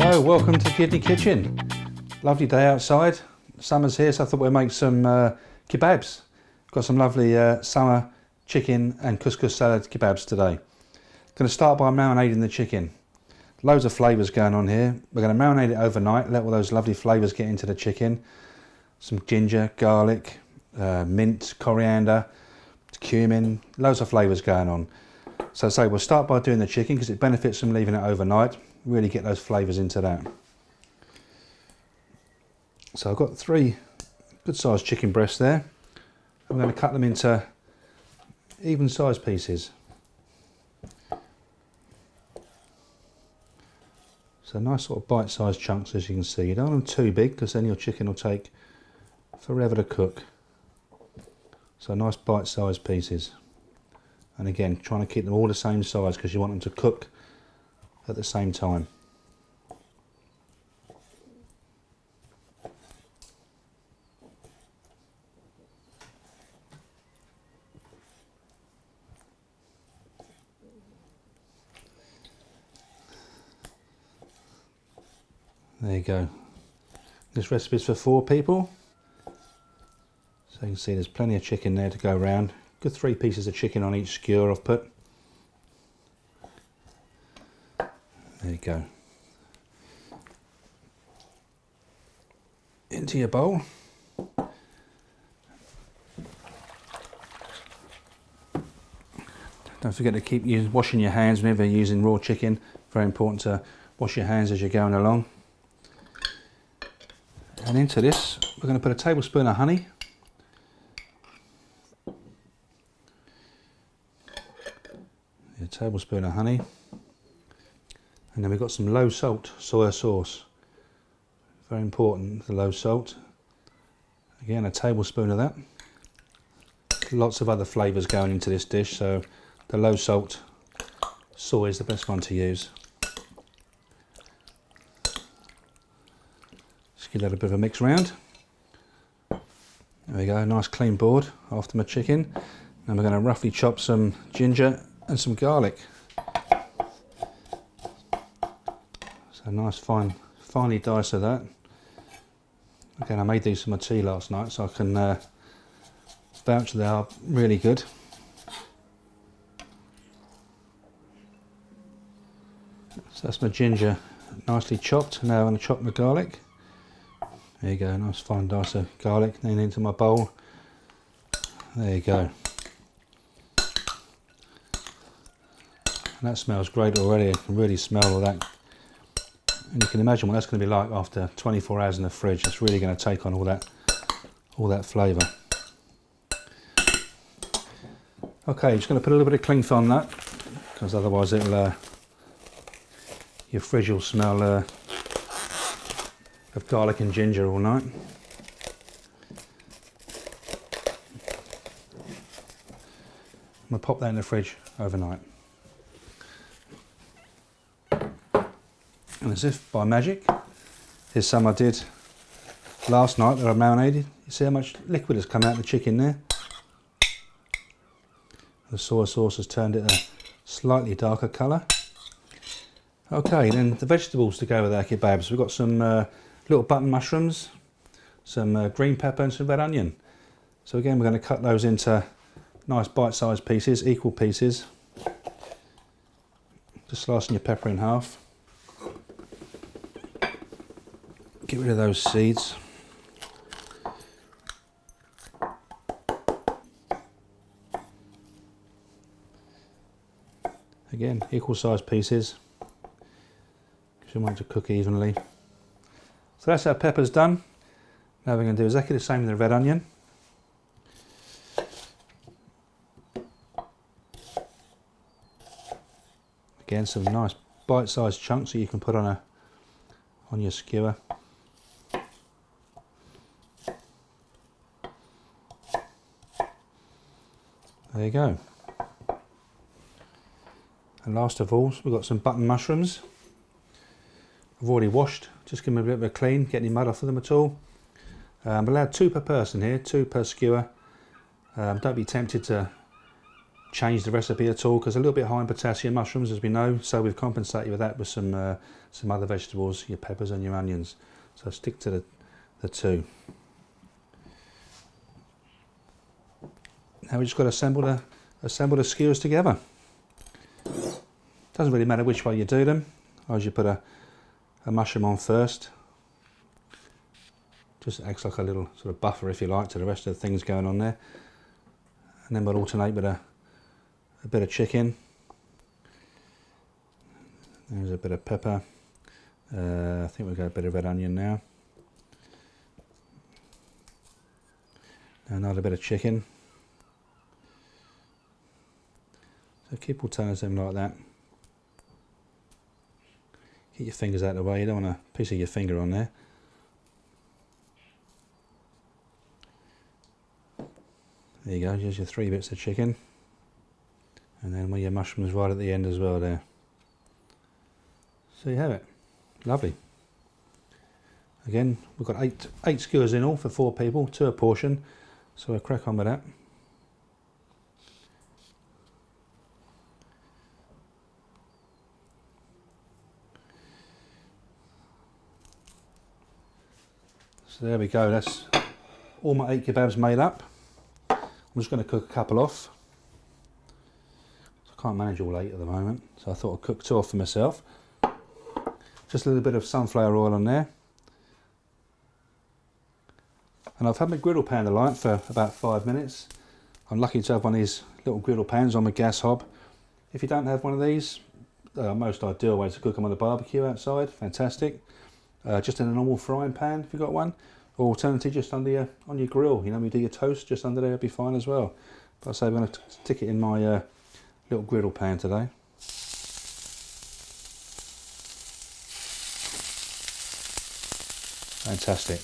Hello, welcome to Kidney Kitchen. Lovely day outside, summer's here, so I thought we'd make some kebabs. Got some lovely summer chicken and couscous salad kebabs today. Going to start by marinating the chicken. Loads of flavours going on here. We're going to marinate it overnight, let all those lovely flavours get into the chicken. Some ginger, garlic, mint, coriander, cumin, loads of flavours going on. So we'll start by doing the chicken because it benefits from leaving it overnight. Really get those flavours into that. So I've got 3 good sized chicken breasts there. I'm going to cut them into even sized pieces. So nice sort of bite sized chunks, as you can see. You don't want them too big because then your chicken will take forever to cook. So nice bite sized pieces. And again, trying to keep them all the same size because you want them to cook at the same time. There you go. This recipe is for 4 people. So you can see there's plenty of chicken there to go around. Good 3 pieces of chicken on each skewer I've put. There you go. Into your bowl. Don't forget to keep washing your hands whenever you're using raw chicken. Very important to wash your hands as you're going along. And into this, we're going to put a tablespoon of honey. A tablespoon of honey. And then we've got some low salt soy sauce. Very important, the low salt. Again, a tablespoon of that. Lots of other flavours going into this dish, so the low salt soy is the best one to use. Just give that a bit of a mix round. There we go, nice clean board after my chicken. And we're going to roughly chop some ginger and some garlic. So nice finely dice of that. Again, I made these for my tea last night, so I can vouch they are really good. So that's my ginger nicely chopped. Now I'm going to chop my garlic. There you go, nice fine dice of garlic. Then into my bowl. There you go. And that smells great already. I can really smell all that. And you can imagine what that's going to be like after 24 hours in the fridge. It's really going to take on all that flavour. Okay, just going to put a little bit of cling film on that because otherwise it'll your fridge will smell of garlic and ginger all night. I'm going to pop that in the fridge overnight. And as if by magic, here's some I did last night that I marinated. You see how much liquid has come out of the chicken there? The soy sauce has turned it a slightly darker colour. Okay, then the vegetables to go with our kebabs. We've got some little button mushrooms, some green pepper and some red onion. So again, we're going to cut those into nice bite-sized pieces, equal pieces. Just slicing your pepper in half. Get rid of those seeds. Again, equal sized pieces. Because you want it to cook evenly. So that's our peppers done. Now we're going to do exactly the same with the red onion. Again, some nice bite-sized chunks that you can put on your skewer. There you go. And last of all, we've got some button mushrooms. I've already washed, just give them a bit of a clean, get any mud off of them at all. I'm allowed 2 per person here, 2 per skewer. Don't be tempted to change the recipe at all, because a little bit high in potassium mushrooms, as we know, so we've compensated with that with some other vegetables, your peppers and your onions. So stick to the two. Now we just got to assemble the skewers together. Doesn't really matter which way you do them. As you put a mushroom on first, just acts like a little sort of buffer, if you like, to the rest of the things going on there. And then we'll alternate with a bit of chicken. There's a bit of pepper. I think we've got a bit of red onion now. Another bit of chicken. So keep alternating them like that. Get your fingers out of the way, you don't want a piece of your finger on there. There you go, here's your 3 bits of chicken. And then with your mushrooms right at the end as well there. So you have it. Lovely. Again, we've got eight skewers in all for 4 people, 2 a portion. So we'll crack on with that. So there we go, that's all my 8 kebabs made up. I'm just going to cook a couple off. So I can't manage all 8 at the moment, so I thought I'd cook 2 off for myself. Just a little bit of sunflower oil on there. And I've had my griddle pan alight for about 5 minutes. I'm lucky to have one of these little griddle pans on my gas hob. If you don't have one of these, most ideal way to cook them on the barbecue outside, fantastic. Just in a normal frying pan if you've got one, or alternatively just under on your grill, you know, you do your toast just under there, it'll be fine as well. But I say I'm going to stick it in my little griddle pan today. Fantastic.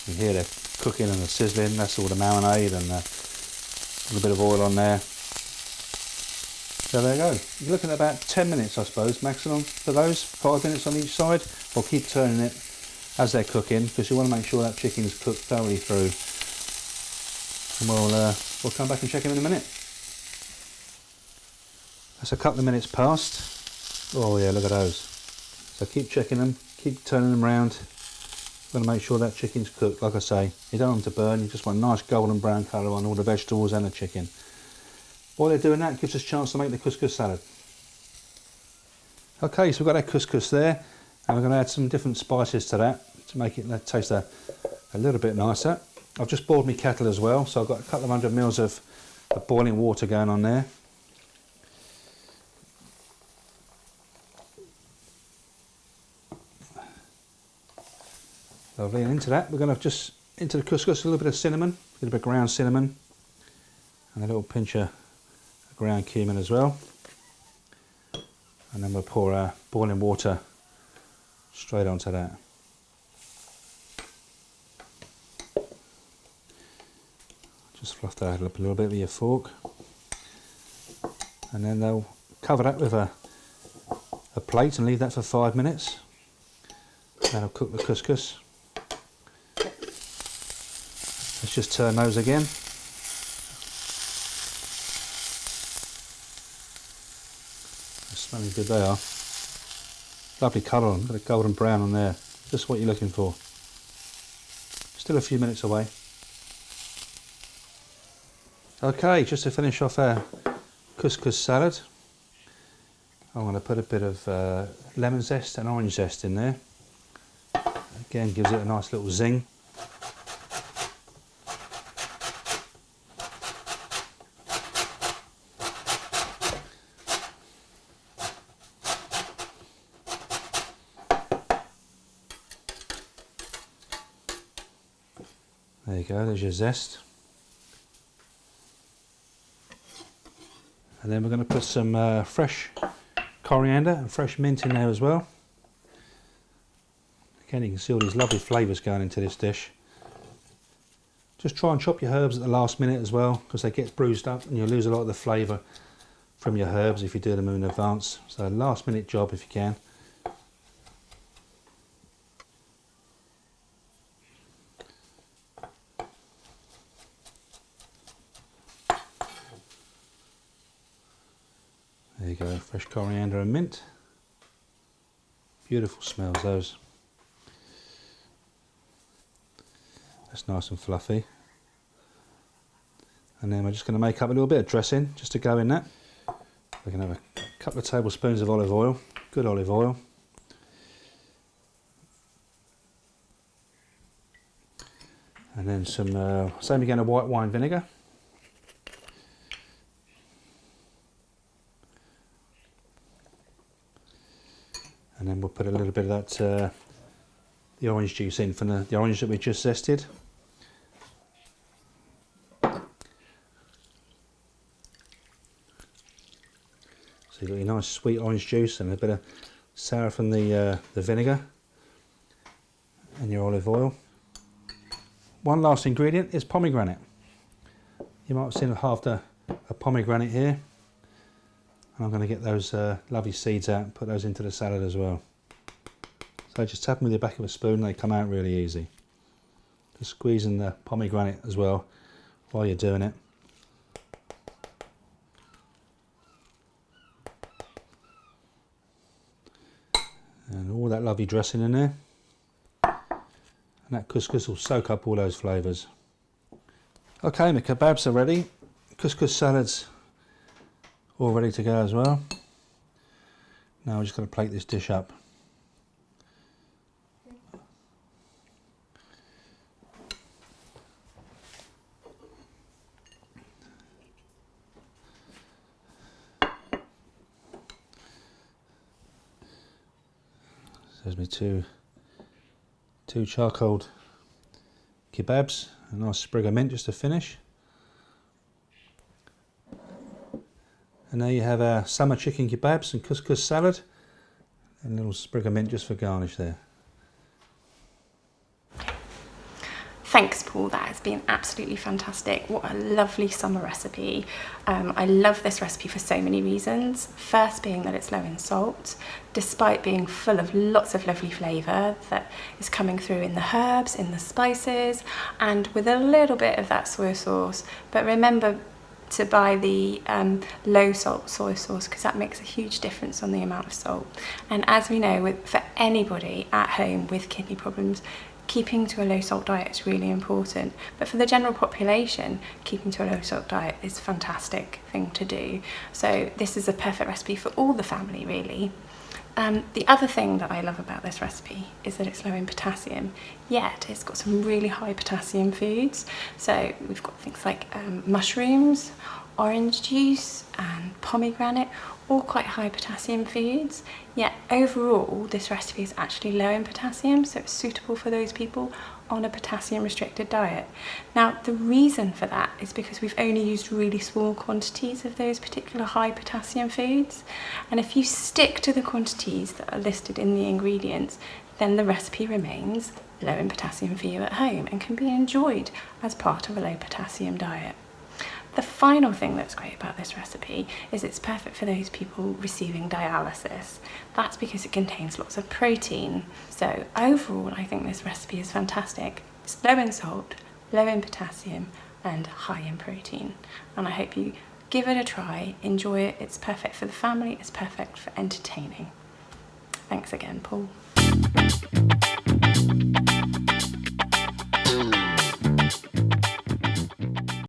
You hear the cooking and the sizzling, that's all the marinade and a little bit of oil on there. So there you go. You're looking at about 10 minutes, I suppose, maximum for those. 5 minutes on each side. I'll keep turning it as they're cooking, because you want to make sure that chicken's cooked thoroughly through. And we'll come back and check them in a minute. That's a couple of minutes past. Oh yeah, look at those. So keep checking them, keep turning them around. Got to make sure that chicken's cooked. Like I say, you don't want them to burn, you just want a nice golden brown colour on all the vegetables and the chicken. While they're doing that, it gives us a chance to make the couscous salad. Okay, so we've got our couscous there, and we're going to add some different spices to that to make it taste a little bit nicer. I've just boiled my kettle as well, so I've got a couple of 100 mils of boiling water going on there. Lovely, and into that we're going to into the couscous a little bit of cinnamon, a little bit of ground cinnamon, and a little pinch of ground cumin as well. And then we'll pour our boiling water straight onto that. Just fluff that up a little bit with your fork. And then they'll cover that with a plate and leave that for 5 minutes. That'll cook the couscous. Let's just turn those again. Smelling good they are. Lovely colour on, got a golden brown on there. Just what you're looking for. Still a few minutes away. Okay, just to finish off our couscous salad, I'm going to put a bit of lemon zest and orange zest in there. Again, gives it a nice little zing. There you go, there's your zest. And then we're going to put some fresh coriander and fresh mint in there as well. Again, you can see all these lovely flavours going into this dish. Just try and chop your herbs at the last minute as well, because they get bruised up and you'll lose a lot of the flavour from your herbs if you do them in advance. So last minute job if you can. go, fresh coriander and mint. Beautiful smells those. That's nice and fluffy. And then we're just going to make up a little bit of dressing just to go in that. We're going to have a couple of tablespoons of olive oil, good olive oil. And then some, same again, of white wine vinegar. And then we'll put a little bit of that, the orange juice in from the orange that we just zested. So you've got your nice sweet orange juice and a bit of sour from the vinegar and your olive oil. One last ingredient is pomegranate. You might have seen half a pomegranate here. And I'm going to get those lovely seeds out and put those into the salad as well. So just tap them with the back of a spoon and they come out really easy. Just squeezing the pomegranate as well while you're doing it. And all that lovely dressing in there. And that couscous will soak up all those flavours. Okay, my kebabs are ready. Couscous salad's all ready to go as well. Now we're just going to plate this dish up. There's my two charcoaled kebabs, a nice sprig of mint just to finish. And there you have our summer chicken kebabs and couscous salad, and a little sprig of mint just for garnish there. Thanks, Paul, that has been absolutely fantastic. What a lovely summer recipe. I love this recipe for so many reasons. First being that it's low in salt, despite being full of lots of lovely flavour that is coming through in the herbs, in the spices, and with a little bit of that soy sauce. But remember to buy the low salt soy sauce, because that makes a huge difference on the amount of salt. And as we know, for anybody at home with kidney problems, keeping to a low salt diet is really important, but for the general population, keeping to a low salt diet is a fantastic thing to do. So this is a perfect recipe for all the family, really. The other thing that I love about this recipe is that it's low in potassium, yet it's got some really high potassium foods. So we've got things like mushrooms, orange juice and pomegranate, all quite high potassium foods, yet overall this recipe is actually low in potassium, so it's suitable for those people on a potassium restricted diet. Now the reason for that is because we've only used really small quantities of those particular high potassium foods, and if you stick to the quantities that are listed in the ingredients, then the recipe remains low in potassium for you at home and can be enjoyed as part of a low potassium diet. The final thing that's great about this recipe is it's perfect for those people receiving dialysis. That's because it contains lots of protein. So overall, I think this recipe is fantastic. It's low in salt, low in potassium, and high in protein. And I hope you give it a try, enjoy it. It's perfect for the family, it's perfect for entertaining. Thanks again, Paul.